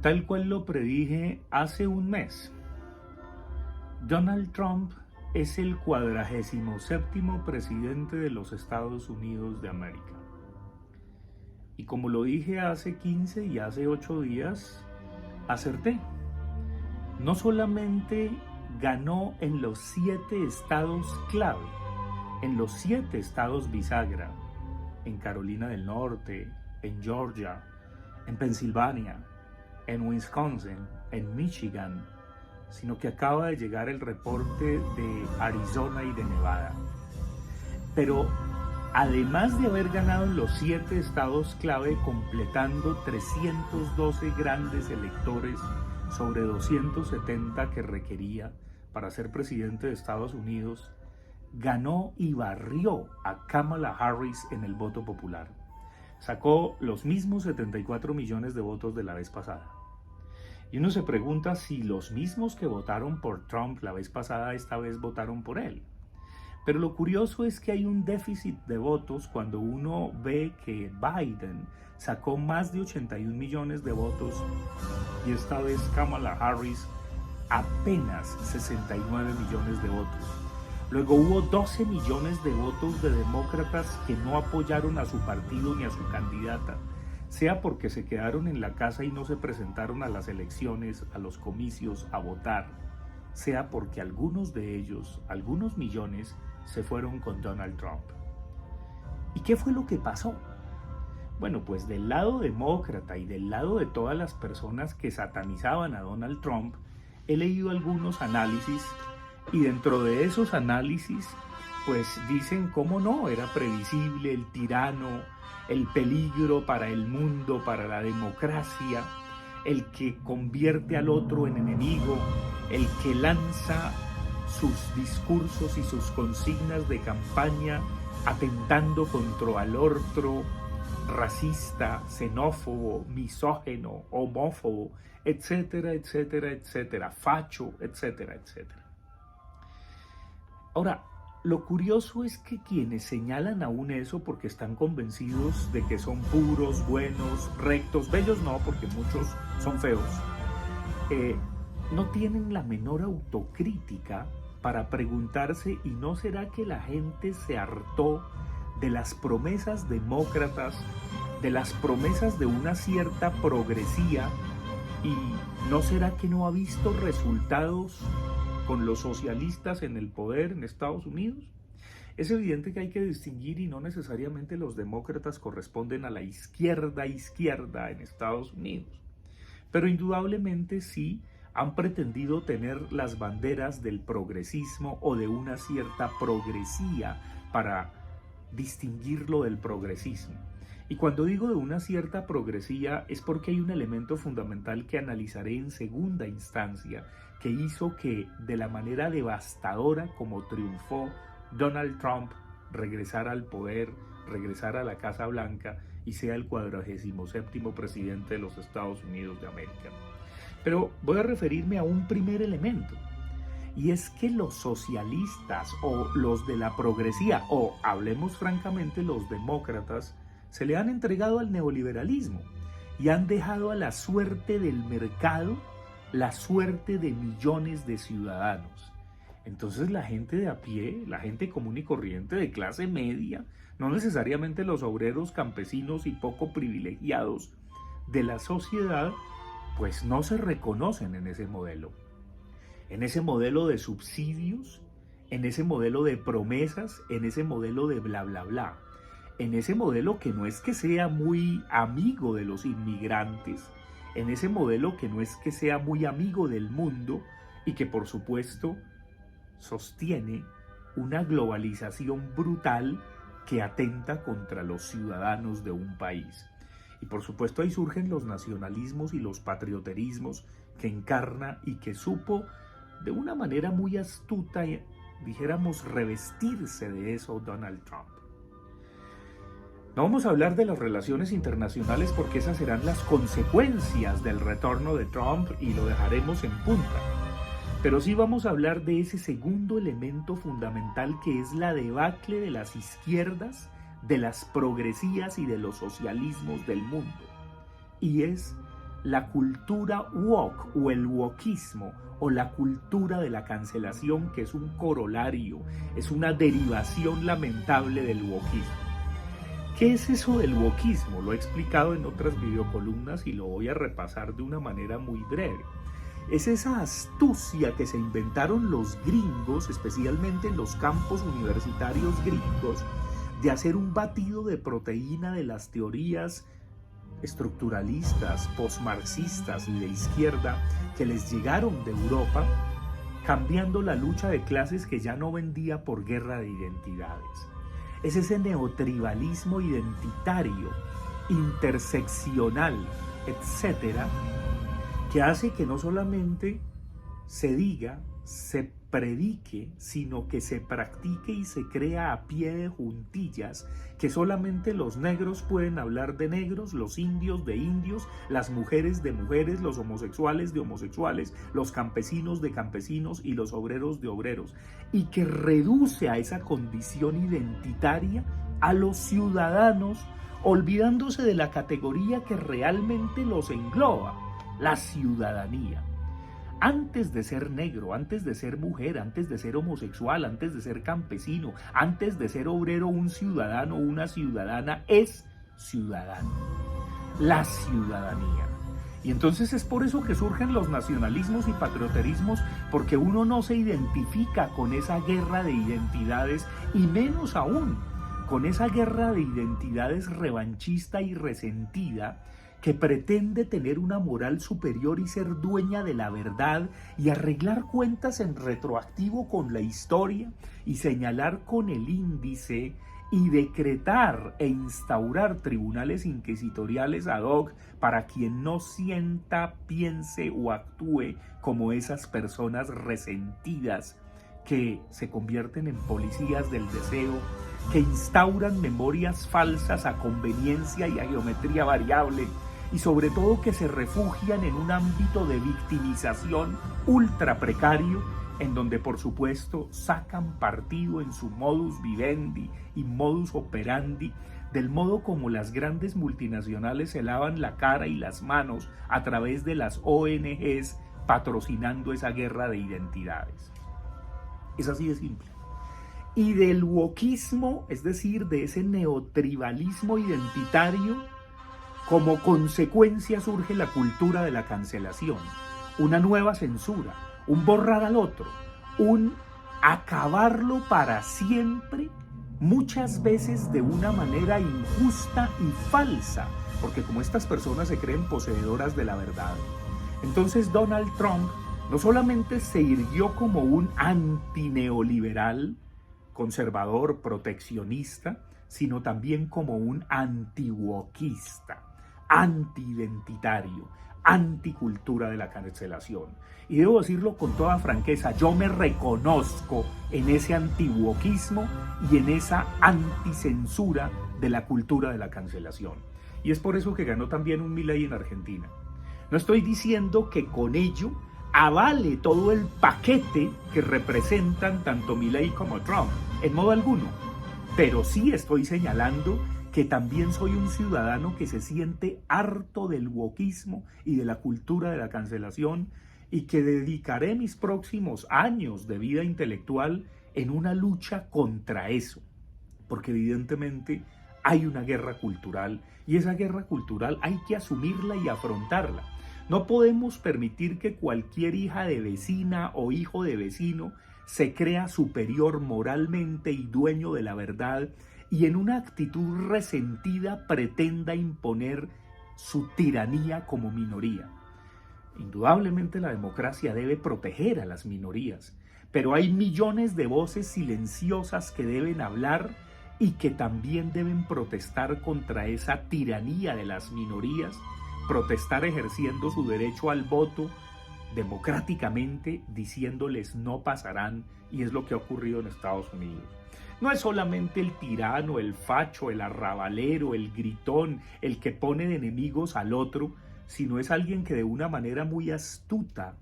Tal cual lo predije hace un mes, Donald Trump es el 47º presidente de los Estados Unidos de América. Y como lo dije hace 15 y hace 8 días, acerté. No solamente ganó en los 7 estados clave, en los 7 estados bisagra, en Carolina del Norte, en Georgia, en Pensilvania, en Wisconsin, en Michigan, sino que acaba de llegar el reporte de Arizona y de Nevada. Pero además de haber ganado en los 7 estados clave, completando 312 grandes electores sobre 270 que requería para ser presidente de Estados Unidos, ganó y barrió a Kamala Harris en el voto popular. Sacó los mismos 74 millones de votos de la vez pasada. Y uno se pregunta si los mismos que votaron por Trump la vez pasada, esta vez votaron por él. Pero lo curioso es que hay un déficit de votos cuando uno ve que Biden sacó más de 81 millones de votos y esta vez Kamala Harris apenas 69 millones de votos. Luego hubo 12 millones de votos de demócratas que no apoyaron a su partido ni a su candidata, sea porque se quedaron en la casa y no se presentaron a las elecciones, a los comicios, a votar, sea porque algunos de ellos, algunos millones, se fueron con Donald Trump. ¿Y qué fue lo que pasó? Bueno, pues del lado demócrata y del lado de todas las personas que satanizaban a Donald Trump, he leído algunos análisis y dentro de esos análisis, pues dicen cómo no, era previsible el tirano, el peligro para el mundo, para la democracia, el que convierte al otro en enemigo, el que lanza sus discursos y sus consignas de campaña atentando contra el otro, racista, xenófobo, misógino, homófobo, etcétera, etcétera, etcétera, facho, etcétera, etcétera. Ahora, lo curioso es que quienes señalan aún eso porque están convencidos de que son puros, buenos, rectos, bellos no, porque muchos son feos, no tienen la menor autocrítica para preguntarse, ¿y no será que la gente se hartó de las promesas demócratas, de las promesas de una cierta progresía, y no será que no ha visto resultados con los socialistas en el poder en Estados Unidos? Es evidente que hay que distinguir y no necesariamente los demócratas corresponden a la izquierda en Estados Unidos, pero indudablemente sí han pretendido tener las banderas del progresismo o de una cierta progresía para distinguirlo del progresismo. Y cuando digo de una cierta progresía es porque hay un elemento fundamental que analizaré en segunda instancia que hizo que de la manera devastadora como triunfó Donald Trump regresara al poder, regresara a la Casa Blanca y sea el 47º presidente de los Estados Unidos de América. Pero voy a referirme a un primer elemento, y es que los socialistas o los de la progresía, o hablemos francamente los demócratas, se le han entregado al neoliberalismo y han dejado a la suerte del mercado la suerte de millones de ciudadanos. Entonces la gente de a pie, la gente común y corriente de clase media, no necesariamente los obreros, campesinos y poco privilegiados de la sociedad, pues no se reconocen en ese modelo de subsidios, en ese modelo de promesas, en ese modelo de bla bla bla, en ese modelo que no es que sea muy amigo de los inmigrantes, en ese modelo que no es que sea muy amigo del mundo y que por supuesto sostiene una globalización brutal que atenta contra los ciudadanos de un país. Y por supuesto ahí surgen los nacionalismos y los patrioterismos que encarna y que supo de una manera muy astuta, dijéramos, revestirse de eso Donald Trump. No vamos a hablar de las relaciones internacionales porque esas serán las consecuencias del retorno de Trump y lo dejaremos en punta. Pero sí vamos a hablar de ese segundo elemento fundamental que es la debacle de las izquierdas, de las progresías y de los socialismos del mundo. Y es la cultura woke o el wokismo o la cultura de la cancelación, que es un corolario, es una derivación lamentable del wokismo. ¿Qué es eso del wokismo? Lo he explicado en otras videocolumnas y lo voy a repasar de una manera muy breve. Es esa astucia que se inventaron los gringos, especialmente en los campos universitarios gringos, de hacer un batido de proteína de las teorías estructuralistas, postmarxistas y de izquierda que les llegaron de Europa, cambiando la lucha de clases que ya no vendía por guerra de identidades. Es ese neotribalismo identitario, interseccional, etcétera, que hace que no solamente se diga, se predique, sino que se practique y se crea a pie de juntillas, que solamente los negros pueden hablar de negros, los indios de indios, las mujeres de mujeres, los homosexuales de homosexuales, los campesinos de campesinos y los obreros de obreros, y que reduce a esa condición identitaria a los ciudadanos, olvidándose de la categoría que realmente los engloba, la ciudadanía. Antes de ser negro, antes de ser mujer, antes de ser homosexual, antes de ser campesino, antes de ser obrero, un ciudadano o una ciudadana es ciudadano. La ciudadanía. Y entonces es por eso que surgen los nacionalismos y patrioterismos, porque uno no se identifica con esa guerra de identidades y menos aún con esa guerra de identidades revanchista y resentida, que pretende tener una moral superior y ser dueña de la verdad y arreglar cuentas en retroactivo con la historia y señalar con el índice y decretar e instaurar tribunales inquisitoriales ad hoc para quien no sienta, piense o actúe como esas personas resentidas que se convierten en policías del deseo, que instauran memorias falsas a conveniencia y a geometría variable, y sobre todo que se refugian en un ámbito de victimización ultra precario, en donde por supuesto sacan partido en su modus vivendi y modus operandi del modo como las grandes multinacionales se lavan la cara y las manos a través de las ONGs patrocinando esa guerra de identidades. Es así de simple. Y del wokismo, es decir, de ese neotribalismo identitario, como consecuencia surge la cultura de la cancelación, una nueva censura, un borrar al otro, un acabarlo para siempre, muchas veces de una manera injusta y falsa, porque como estas personas se creen poseedoras de la verdad. Entonces Donald Trump no solamente se irguió como un antineoliberal, conservador, proteccionista, sino también como un antiwokista, antiidentitario, anticultura de la cancelación. Y debo decirlo con toda franqueza, yo me reconozco en ese antiwokismo y en esa anticensura de la cultura de la cancelación. Y es por eso que ganó también un Milei en Argentina. No estoy diciendo que con ello avale todo el paquete que representan tanto Milei como Trump, en modo alguno, pero sí estoy señalando que también soy un ciudadano que se siente harto del wokismo y de la cultura de la cancelación y que dedicaré mis próximos años de vida intelectual en una lucha contra eso, porque evidentemente hay una guerra cultural y esa guerra cultural hay que asumirla y afrontarla. No podemos permitir que cualquier hija de vecina o hijo de vecino se crea superior moralmente y dueño de la verdad y en una actitud resentida pretenda imponer su tiranía como minoría. Indudablemente la democracia debe proteger a las minorías, pero hay millones de voces silenciosas que deben hablar y que también deben protestar contra esa tiranía de las minorías, protestar ejerciendo su derecho al voto democráticamente, diciéndoles no pasarán, y es lo que ha ocurrido en Estados Unidos. No es solamente el tirano, el facho, el arrabalero, el gritón, el que pone de enemigos al otro, sino es alguien que de una manera muy astuta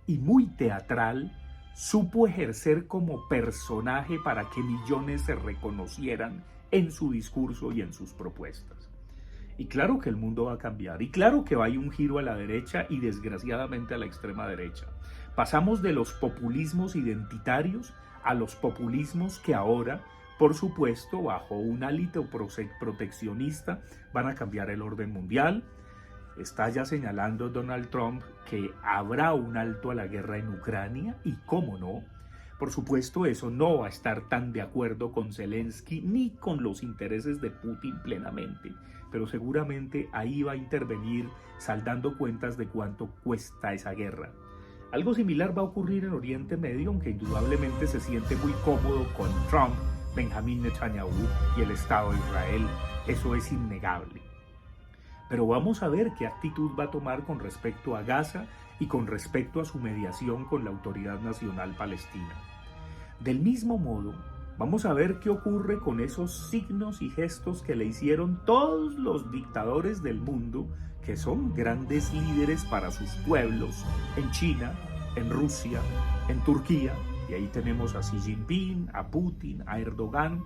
y muy teatral supo ejercer como personaje para que millones se reconocieran en su discurso y en sus propuestas. Y claro que el mundo va a cambiar, y claro que hay un giro a la derecha y desgraciadamente a la extrema derecha. Pasamos de los populismos identitarios a los populismos que ahora, por supuesto, bajo un hálito proteccionista, van a cambiar el orden mundial. Está ya señalando Donald Trump que habrá un alto a la guerra en Ucrania, y cómo no. Por supuesto, eso no va a estar tan de acuerdo con Zelensky ni con los intereses de Putin plenamente, pero seguramente ahí va a intervenir saldando cuentas de cuánto cuesta esa guerra. Algo similar va a ocurrir en Oriente Medio, aunque indudablemente se siente muy cómodo con Trump, Benjamín Netanyahu y el Estado de Israel. Eso es innegable. Pero vamos a ver qué actitud va a tomar con respecto a Gaza y con respecto a su mediación con la Autoridad Nacional Palestina. Del mismo modo, vamos a ver qué ocurre con esos signos y gestos que le hicieron todos los dictadores del mundo, que son grandes líderes para sus pueblos, en China, en Rusia, en Turquía, y ahí tenemos a Xi Jinping, a Putin, a Erdogan,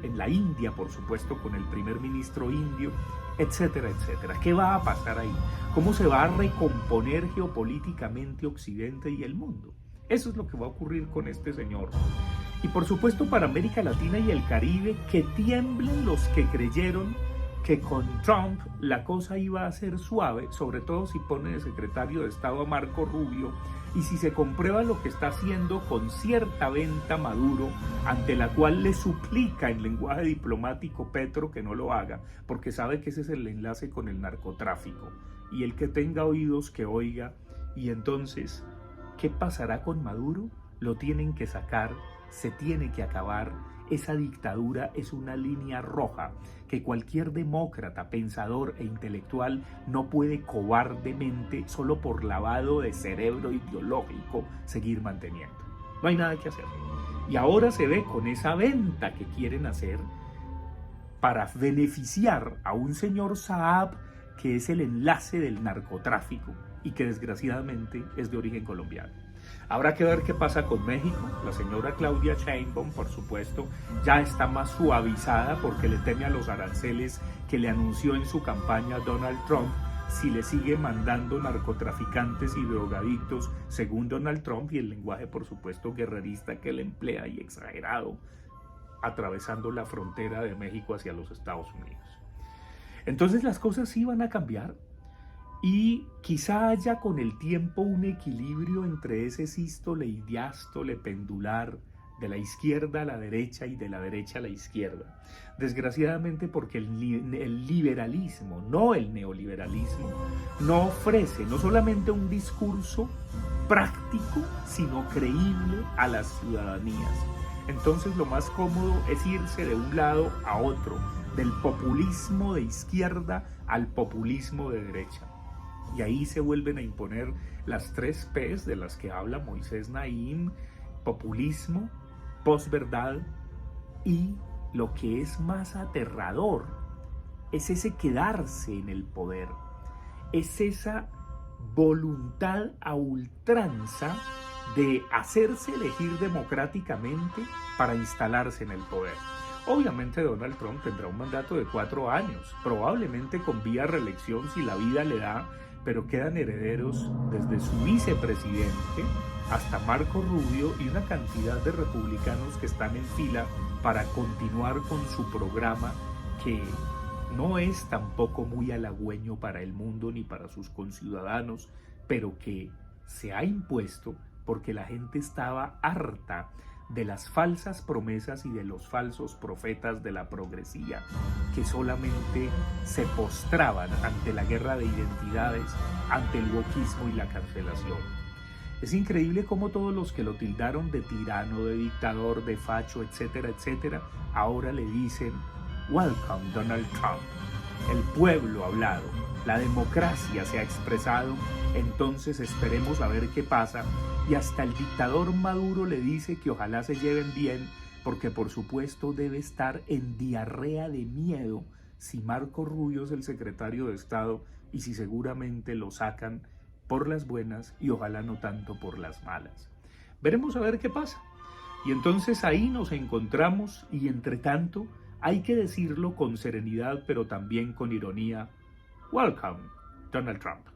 en la India, por supuesto, con el primer ministro indio, etcétera, etcétera. ¿Qué va a pasar ahí? ¿Cómo se va a recomponer geopolíticamente Occidente y el mundo? Eso es lo que va a ocurrir con este señor. Y por supuesto para América Latina y el Caribe, que tiemblen los que creyeron que con Trump la cosa iba a ser suave, sobre todo si pone de secretario de Estado a Marco Rubio, y si se comprueba lo que está haciendo con cierta venta Maduro, ante la cual le suplica en lenguaje diplomático Petro que no lo haga, porque sabe que ese es el enlace con el narcotráfico. Y el que tenga oídos que oiga. Y entonces, ¿qué pasará con Maduro? Lo tienen que sacar, se tiene que acabar. Esa dictadura es una línea roja que cualquier demócrata, pensador e intelectual no puede cobardemente, solo por lavado de cerebro ideológico, seguir manteniendo. No hay nada que hacer. Y ahora se ve con esa venta que quieren hacer para beneficiar a un señor Saab que es el enlace del narcotráfico y que desgraciadamente es de origen colombiano. Habrá que ver qué pasa con México. La señora Claudia Sheinbaum, por supuesto, ya está más suavizada porque le teme a los aranceles que le anunció en su campaña Donald Trump si le sigue mandando narcotraficantes y drogadictos, según Donald Trump, y el lenguaje, por supuesto, guerrerista que le emplea y exagerado, atravesando la frontera de México hacia los Estados Unidos. Entonces las cosas sí van a cambiar. Y quizá haya con el tiempo un equilibrio entre ese sístole y diástole pendular de la izquierda a la derecha y de la derecha a la izquierda. Desgraciadamente porque el liberalismo, no el neoliberalismo, no ofrece no solamente un discurso práctico, sino creíble a las ciudadanías. Entonces lo más cómodo es irse de un lado a otro, del populismo de izquierda al populismo de derecha. Y ahí se vuelven a imponer las 3 P's de las que habla Moisés Naim: populismo, posverdad y, lo que es más aterrador, es ese quedarse en el poder. Es esa voluntad a ultranza de hacerse elegir democráticamente para instalarse en el poder. Obviamente Donald Trump tendrá un mandato de 4 años, probablemente con vía reelección si la vida le da, pero quedan herederos desde su vicepresidente hasta Marco Rubio y una cantidad de republicanos que están en fila para continuar con su programa, que no es tampoco muy halagüeño para el mundo ni para sus conciudadanos, pero que se ha impuesto porque la gente estaba harta de las falsas promesas y de los falsos profetas de la progresía, que solamente se postraban ante la guerra de identidades, ante el wokismo y la cancelación. Es increíble cómo todos los que lo tildaron de tirano, de dictador, de facho, etcétera, etcétera, ahora le dicen: "Welcome, Donald Trump". El pueblo ha hablado, la democracia se ha expresado, entonces esperemos a ver qué pasa. Y hasta el dictador Maduro le dice que ojalá se lleven bien, porque por supuesto debe estar en diarrea de miedo si Marco Rubio es el secretario de Estado y si seguramente lo sacan por las buenas y ojalá no tanto por las malas. Veremos a ver qué pasa. Y entonces ahí nos encontramos y entre tanto Hay que decirlo con serenidad, pero también con ironía. Welcome, Donald Trump.